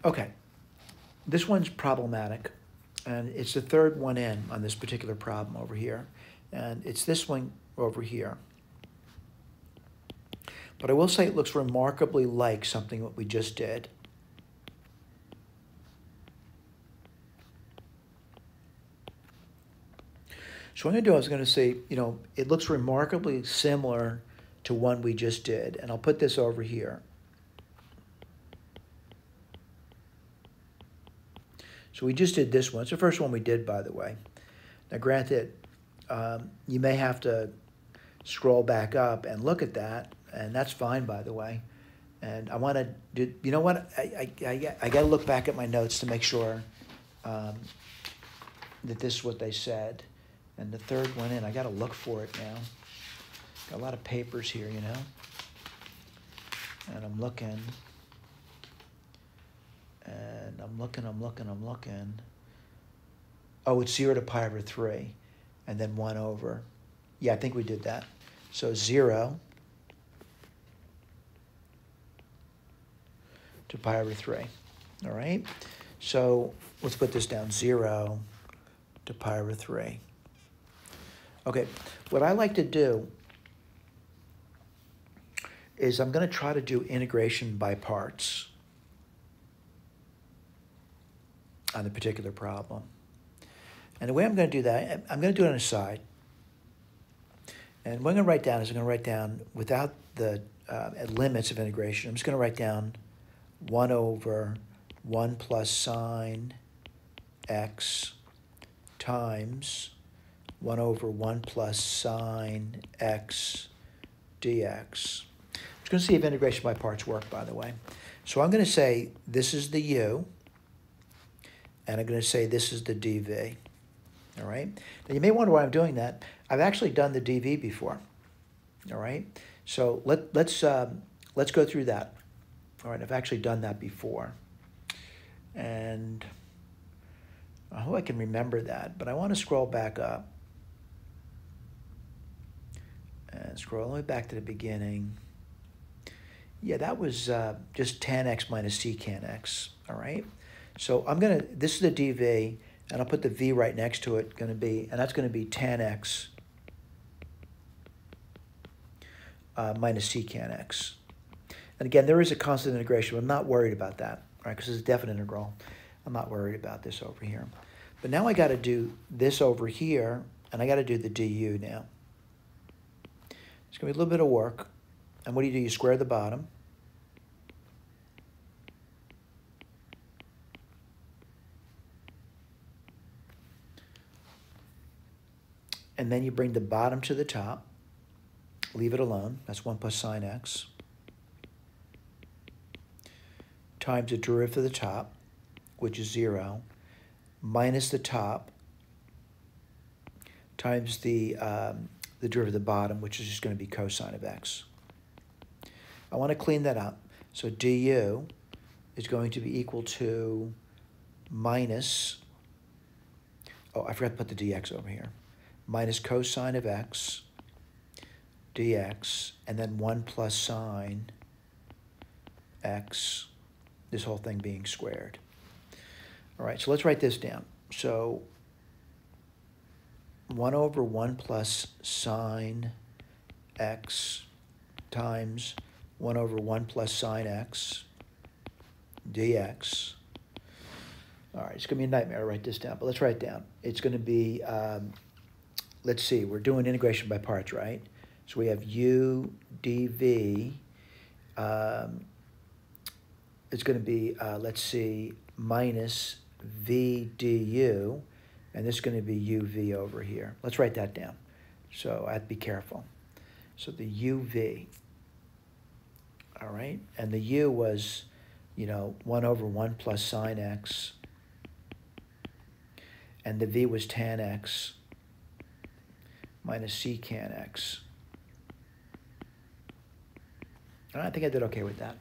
Okay, this one's problematic, and it's the third one in on this particular problem over here, and it's this one over here. But I will say it looks remarkably like something that we just did. So what I'm going to do is going to say, it looks remarkably similar to one we just did, and I'll put this over here. So we just did this one. It's the first one we did, by the way. Now, granted, you may have to scroll back up and look at that, and that's fine, by the way. And I want to do, you know what? I got to look back at my notes to make sure that this is what they said. And the third one in, I got to look for it now. Got a lot of papers here, And I'm looking. And I'm looking. Oh, it's 0 to pi over 3. And then 1 over. Yeah, I think we did that. So 0 to pi over 3. All right? So let's put this down. 0 to pi over 3. Okay, what I like to do is I'm going to try to do integration by parts on the particular problem. And the way I'm going to do that, I'm going to do it on a side. And what I'm going to write down is I'm going to write down, without the limits of integration, I'm just going to write down 1 over 1 plus sine x times 1 over 1 plus sine x dx. I'm just going to see if integration by parts work, by the way. So I'm going to say this is the u, and I'm going to say this is the dv. All right? Now, you may wonder why I'm doing that. I've actually done the dv before. All right? So let's go through that. All right, I've actually done that before. And I hope I can remember that, but I want to scroll back up. And scroll all the way back to the beginning. Yeah, that was just tan x minus secant x, all right? So this is the dv, and I'll put the v right next to it, and that's going to be tan x minus secant x. And again, there is a constant integration, but I'm not worried about that, right? Because it's a definite integral. I'm not worried about this over here. But now I got to do this over here, and I got to do the du now. It's going to be a little bit of work. And what do? You square the bottom. And then you bring the bottom to the top. Leave it alone. That's 1 plus sine x. Times the derivative of the top, which is 0, minus the top, times the derivative of the bottom, which is just going to be cosine of x. I want to clean that up. So du is going to be equal to minus, oh, I forgot to put the dx over here, minus cosine of x dx, and then 1 plus sine x, this whole thing being squared. All right, so let's write this down. So 1 over 1 plus sine x times 1 over 1 plus sine x dx. All right, it's going to be a nightmare to write this down, but let's write it down. It's going to be, let's see, we're doing integration by parts, right? So we have u dv. It's going to be, let's see, minus v du, and this is going to be uv over here. Let's write that down. So I have to be careful. So the uv, all right? And the u was, 1 over 1 plus sine x, and the v was tan x minus secant x. I think I did okay with that.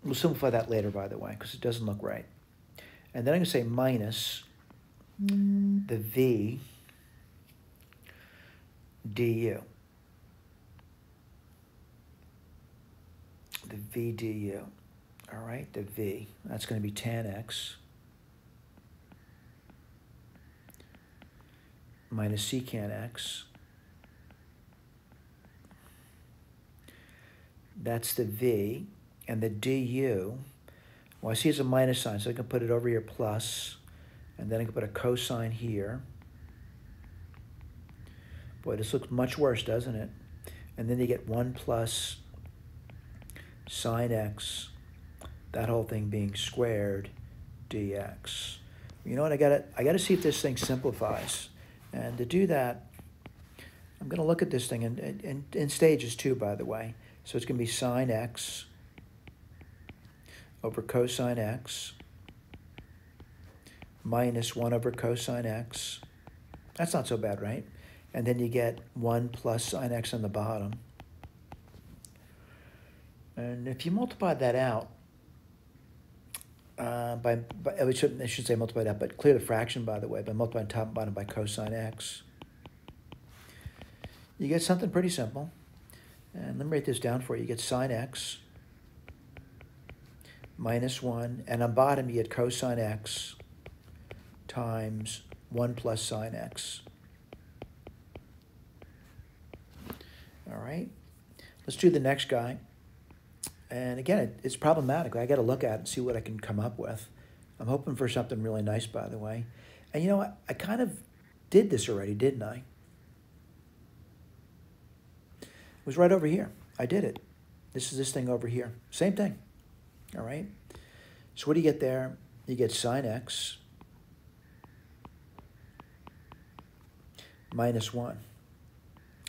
We'll simplify that later, by the way, because it doesn't look right. And then I'm going to say minus the v du. the v du. All right, the v. That's going to be tan x minus secant x. That's the v. And the du, well, I see it's a minus sign, so I can put it over here plus, and then I can put a cosine here. Boy, this looks much worse, doesn't it? And then you get 1 plus sine x, that whole thing being squared dx. You know what, I gotta see if this thing simplifies. And to do that, I'm gonna look at this thing in stages too, by the way. So it's gonna be sine x over cosine x minus 1 over cosine x. That's not so bad, right? And then you get 1 plus sine x on the bottom. And if you multiply that out, I should say multiply that, but clear the fraction, by the way, by multiplying top and bottom by cosine x, you get something pretty simple. And let me write this down for you. You get sine x minus 1, and on bottom you get cosine x times 1 plus sine x. All right, let's do the next guy. And again, it's problematic. I got to look at it and see what I can come up with. I'm hoping for something really nice, by the way. And you know what? I kind of did this already, didn't I? It was right over here. I did it. This is this thing over here. Same thing. All right? So what do you get there? You get sine x minus 1.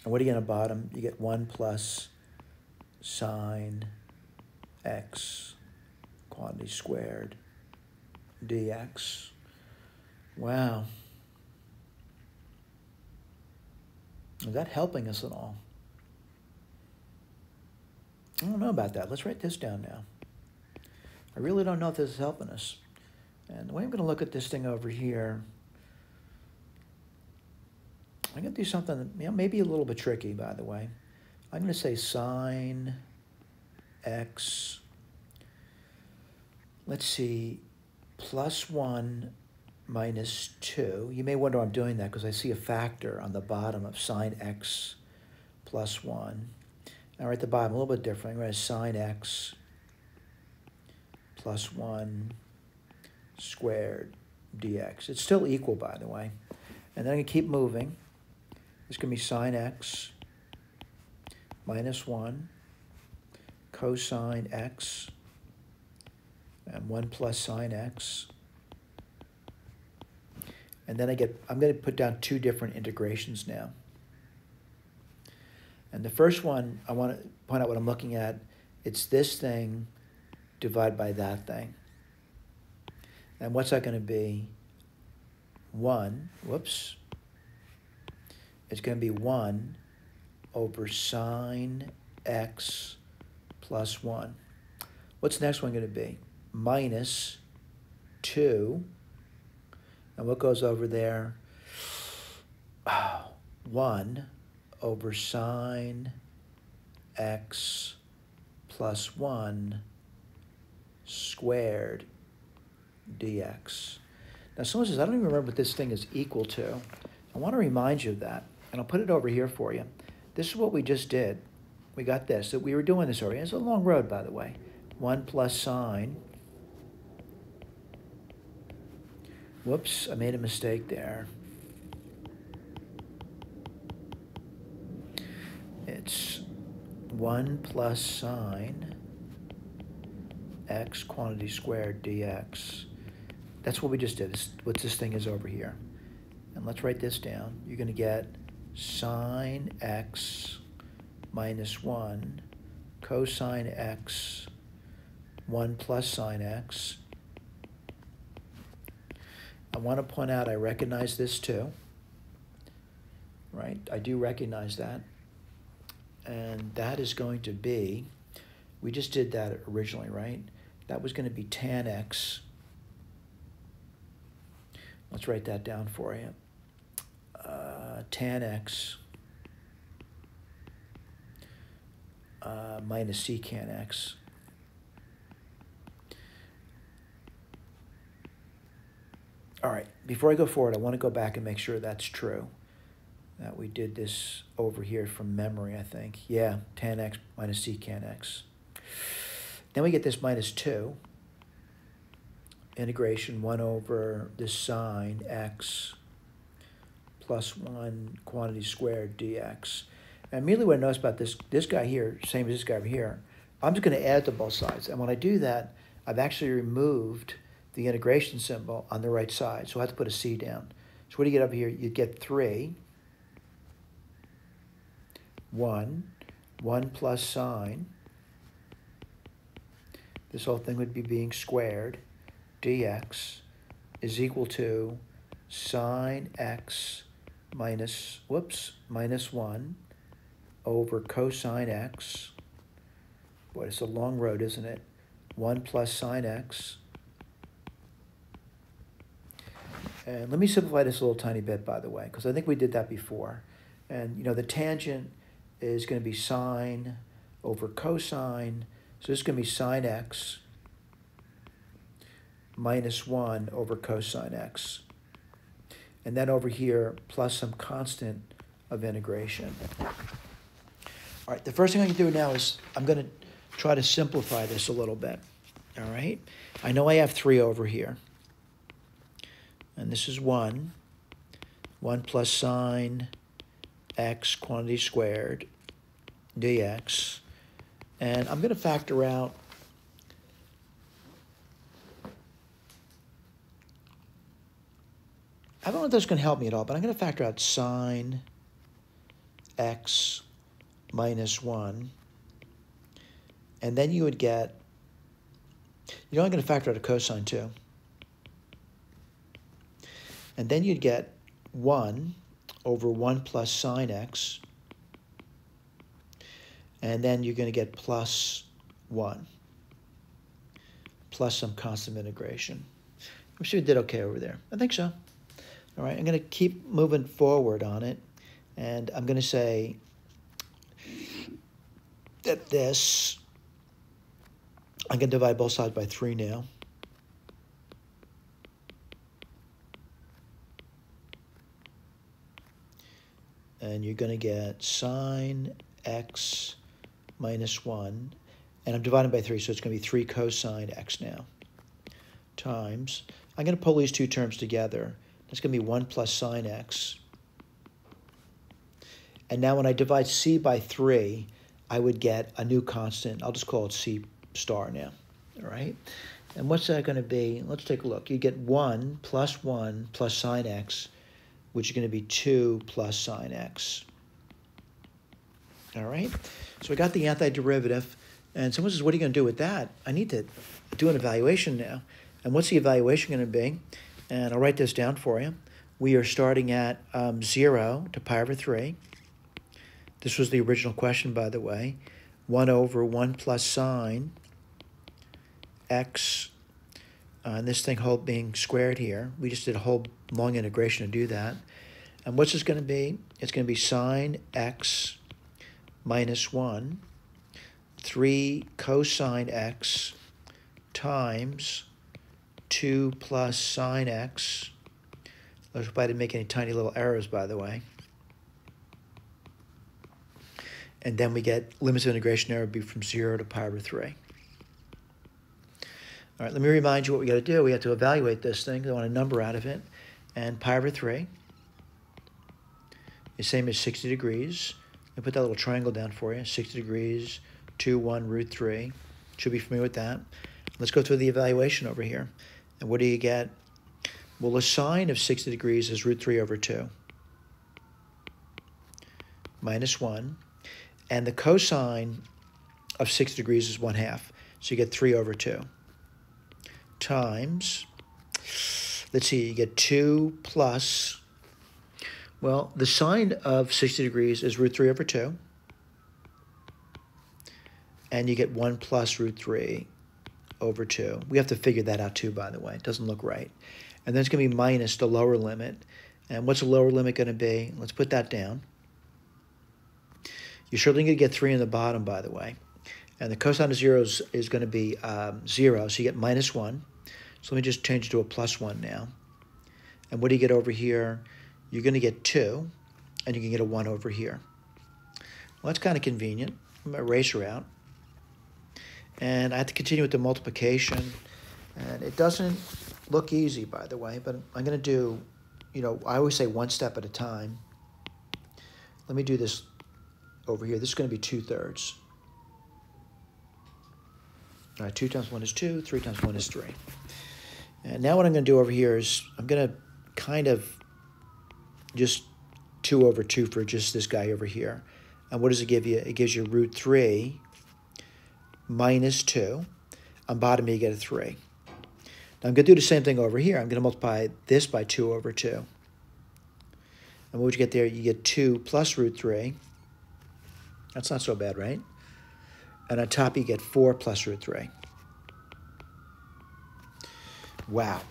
And what do you get on the bottom? You get 1 plus sine x quantity squared dx. Wow. Is that helping us at all? I don't know about that. Let's write this down now. I really don't know if this is helping us. And the way I'm going to look at this thing over here, I'm going to do something, maybe a little bit tricky, by the way. I'm going to say sine x, let's see, plus 1 minus 2. You may wonder why I'm doing that because I see a factor on the bottom of sine x plus 1. Now right at the bottom, a little bit different. I'm going to sine x plus 1 squared dx. It's still equal, by the way. And then I'm going to keep moving. It's going to be sine x minus 1 cosine x and 1 plus sine x. And then I'm going to put down 2 different integrations now. And the first one, I want to point out what I'm looking at. It's this thing divided by that thing. And what's that going to be? 1, whoops. It's going to be 1 over sine x plus 1. What's the next one going to be? Minus 2. And what goes over there? 1 over sine x plus 1 squared dx. Now someone says, I don't even remember what this thing is equal to. I want to remind you of that, and I'll put it over here for you. This is what we just did. We got this. So we were doing this already. It's a long road, by the way. 1 plus sine. Whoops, I made a mistake there. It's 1 plus sine x quantity squared dx. That's what we just did. It's what this thing is over here. And let's write this down. You're going to get sine x minus 1 cosine x 1 plus sine x. I want to point out I recognize this too. Right? I do recognize that. And that is going to be, we just did that originally, right? That was going to be tan x. Let's write that down for you. Tan x minus secant x. before I go forward, I want to go back and make sure that's true. That we did this over here from memory, I think. Yeah, tan x minus secant x. Then we get this minus 2. Integration 1 over this sine x plus 1 quantity squared dx. And immediately what I notice about this guy here, same as this guy over here, I'm just going to add to both sides. And when I do that, I've actually removed the integration symbol on the right side. So I have to put a c down. So what do you get over here? You get 3, 1 plus sine. This whole thing would be being squared. Dx is equal to sine x minus 1 over cosine x. Boy, it's a long road, isn't it? 1 plus sine x. And let me simplify this a little tiny bit, by the way, because I think we did that before. And, you know, the tangent is going to be sine over cosine. So this is going to be sine x minus 1 over cosine x. And then over here, plus some constant of integration. All right, the first thing I can do now is I'm going to try to simplify this a little bit. All right? I know I have 3 over here. And this is 1 plus sine x quantity squared dx. And I'm going to factor out I don't know if this can help me at all, but I'm going to factor out sine x minus 1. And then you would get, I'm going to factor out a cosine too. And then you'd get 1 over 1 plus sine x. And then you're going to get plus 1, plus some constant integration. I'm sure you did okay over there. I think so. All right, I'm going to keep moving forward on it. And I'm going to say that this, I'm going to divide both sides by 3 now. And you're going to get sine x minus 1. And I'm dividing by 3, so it's going to be 3 cosine x now. Times, I'm going to pull these two terms together. It's going to be 1 plus sine x. And now when I divide c by 3, I would get a new constant. I'll just call it c star now. All right? And what's that going to be? Let's take a look. You get 1 plus sine x, which is going to be 2 plus sine x. All right? So we got the antiderivative. And someone says, what are you going to do with that? I need to do an evaluation now. And what's the evaluation going to be? And I'll write this down for you. We are starting at 0 to pi over 3. This was the original question, by the way. 1 over 1 plus sine x. And this thing whole being squared here. We just did a whole long integration to do that. And what's this going to be? It's going to be sine x minus 1, 3 cosine x times 2 plus sine x. I hope I didn't make any tiny little errors, by the way. And then we get limits of integration error would be from 0 to pi over 3. All right, let me remind you what we got to do. We have to evaluate this thing. I want a number out of it. And pi over 3 is same as 60 degrees. I put that little triangle down for you. 60 degrees, 2, 1, root 3. Should be familiar with that. Let's go through the evaluation over here. And what do you get? Well, the sine of 60 degrees is root 3 over 2 minus 1. And the cosine of 60 degrees is 1/2. So you get 3 over 2 times, let's see, you get 2 plus, well, the sine of 60 degrees is root 3 over 2. And you get 1 plus root 3 over 2. We have to figure that out too, by the way. It doesn't look right. And then it's going to be minus the lower limit. And what's the lower limit going to be? Let's put that down. You're certainly going to get 3 in the bottom, by the way. And the cosine of 0 is going to be 0, so you get minus 1. So let me just change it to a plus 1 now. And what do you get over here? You're going to get 2, and you can get a 1 over here. Well, that's kind of convenient. I'm going to erase her out. And I have to continue with the multiplication. And it doesn't look easy, by the way, but I'm going to do, I always say one step at a time. Let me do this over here. This is going to be 2/3. All right, 2 times 1 is 2, 3 times 1 is 3. And now what I'm going to do over here is I'm going to kind of just 2 over 2 for just this guy over here. And what does it give you? It gives you root 3 minus 2. On bottom, you get a 3. Now I'm going to do the same thing over here. I'm going to multiply this by 2 over 2. And what would you get there? You get 2 plus root 3. That's not so bad, right? And on top, you get 4 plus root 3. Wow.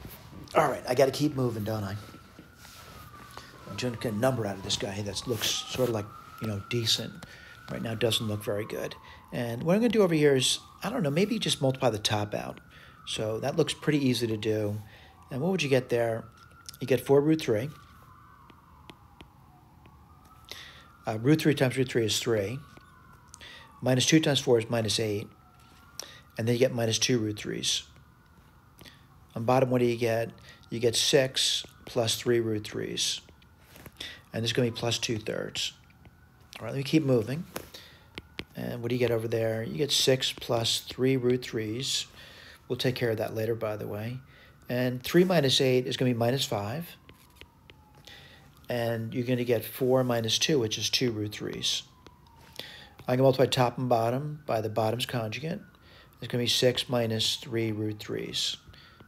All right, I got to keep moving, don't I? I'm trying to get a number out of this guy that looks sort of like, decent. Right now, it doesn't look very good. And what I'm going to do over here is, I don't know, maybe just multiply the top out. So that looks pretty easy to do. And what would you get there? You get 4 root 3. Root 3 times root 3 is 3. Minus 2 times 4 is minus 8. And then you get minus 2 root 3s. On bottom, what do you get? You get 6 plus 3 root 3s. And this is going to be plus 2/3. All right, let me keep moving. And what do you get over there? You get 6 plus 3 root 3s. We'll take care of that later, by the way. And 3 minus 8 is going to be minus 5. And you're going to get 4 minus 2, which is 2 root 3s. I'm going to multiply top and bottom by the bottom's conjugate. It's going to be 6 minus 3 root 3s.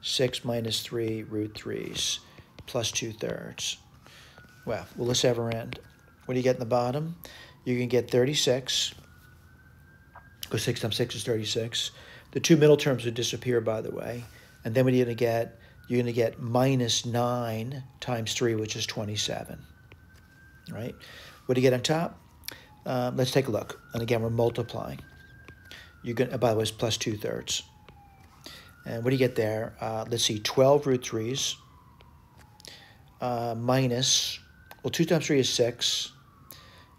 6 minus 3 root 3s plus 2/3. Well, will this ever end? What do you get in the bottom? You can get 36. Because 6 times 6 is 36. The 2 middle terms would disappear, by the way. And then what are you going to get? You're going to get minus 9 times 3, which is 27. Right? What do you get on top? Let's take a look. And again, we're multiplying. You're going to, by the way, it's plus 2/3. And what do you get there? Let's see, 12 root 3s minus, 2 times 3 is 6,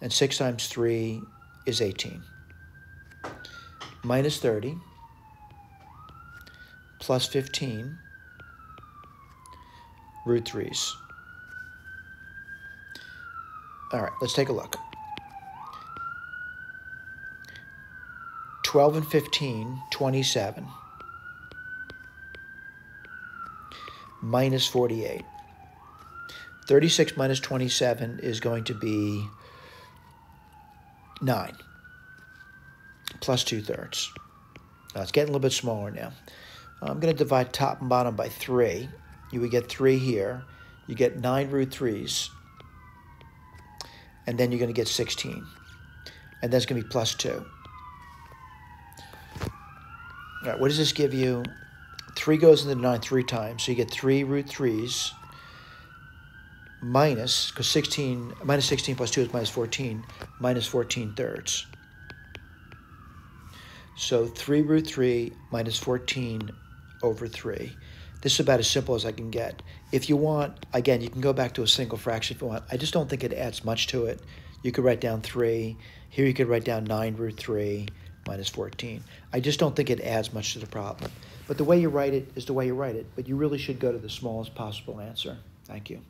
and 6 times 3 is 18. Minus 30 plus 15 root 3s. All right, let's take a look. 12 and 15, 27. Minus 48. 36 minus 27 is going to be 9. Plus 2/3. It's getting a little bit smaller now. I'm going to divide top and bottom by 3. You would get 3 here. You get 9 root 3s. And then you're going to get 16. And that's going to be plus 2. All right, what does this give you? 3 goes into the 9 3 times, so you get 3 root 3s minus, because minus 16 plus 2 is minus 14, minus 14/3. So 3 root 3 minus 14 over 3. This is about as simple as I can get. If you want, again, you can go back to a single fraction if you want. I just don't think it adds much to it. You could write down 3. Here you could write down 9 root 3 minus 14. I just don't think it adds much to the problem. But the way you write it is the way you write it. But you really should go to the smallest possible answer. Thank you.